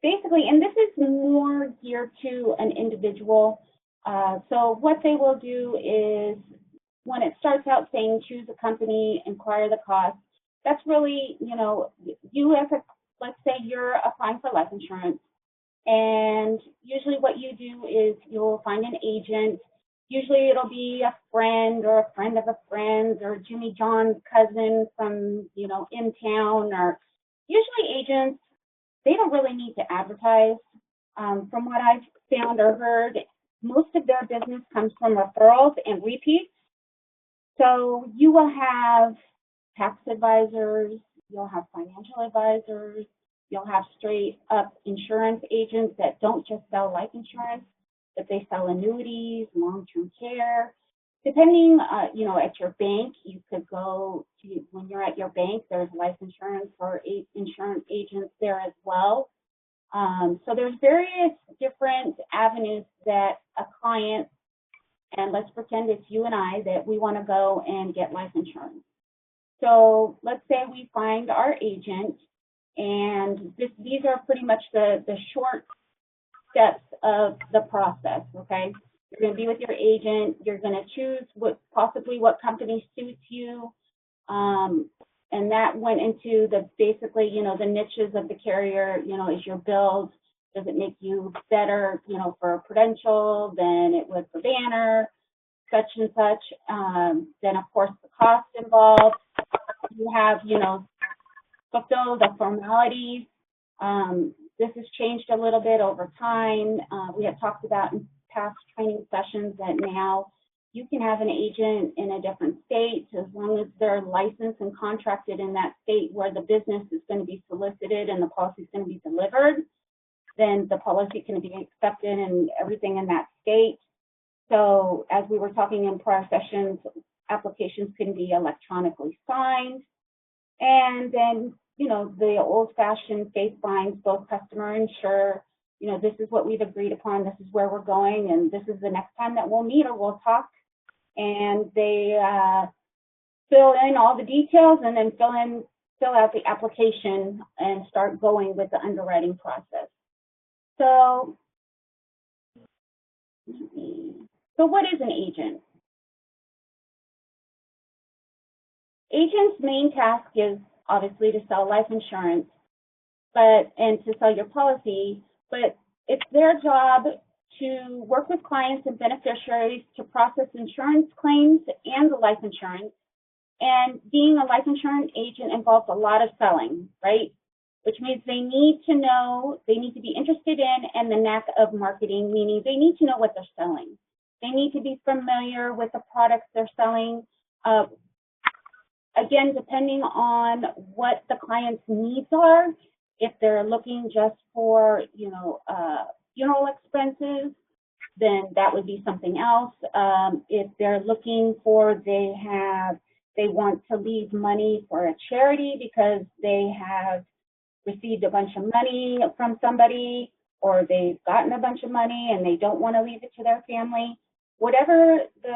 basically, and this is more geared to an individual. So what they will do is when it starts out saying choose a company, inquire the cost, that's really, you as a, let's say you're applying for life insurance, and usually what you do is you'll find an agent. Usually it'll be a friend or a friend of a friend or Jimmy John's cousin from, in town, or usually agents, they don't really need to advertise. From what I've found or heard, most of their business comes from referrals and repeats. So you will have tax advisors, you'll have financial advisors, you'll have straight up insurance agents that don't just sell life insurance, but they sell annuities, long-term care. Depending, at your bank, you could go to, when you're at your bank, there's life insurance or insurance agents there as well. So there's various different avenues that a client, and let's pretend it's you and I, that we want to go and get life insurance. So let's say we find our agent, and these are pretty much the short steps of the process, okay? You're going to be with your agent. You're going to choose possibly what company suits you. And that went into basically, the niches of the carrier, is your build. Does it make you better, for Prudential than it would for Banner, such and such? Then, of course, the cost involved. You have, fulfill the formalities. This has changed a little bit over time. We have talked about in past training sessions that now you can have an agent in a different state as long as they're licensed and contracted in that state where the business is going to be solicited and the policy is going to be delivered. Then the policy can be accepted and everything in that state. So as we were talking in prior sessions, applications can be electronically signed. And then, the old-fashioned face binds, both customer and insurer. This is what we've agreed upon. This is where we're going, and this is the next time that we'll meet or we'll talk. And they fill in all the details and then fill out the application and start going with the underwriting process. So what is an agent? Agent's main task is obviously to sell life insurance, and to sell your policy, but it's their job to work with clients and beneficiaries to process insurance claims and the life insurance. And being a life insurance agent involves a lot of selling, right? Which means they need to know, they need to be interested in, and the knack of marketing, meaning they need to know what they're selling. They need to be familiar with the products they're selling. Again, depending on what the client's needs are, if they're looking just for, funeral expenses, then that would be something else. If they're looking for, they want to leave money for a charity because they have received a bunch of money from somebody, or they've gotten a bunch of money and they don't want to leave it to their family. Whatever the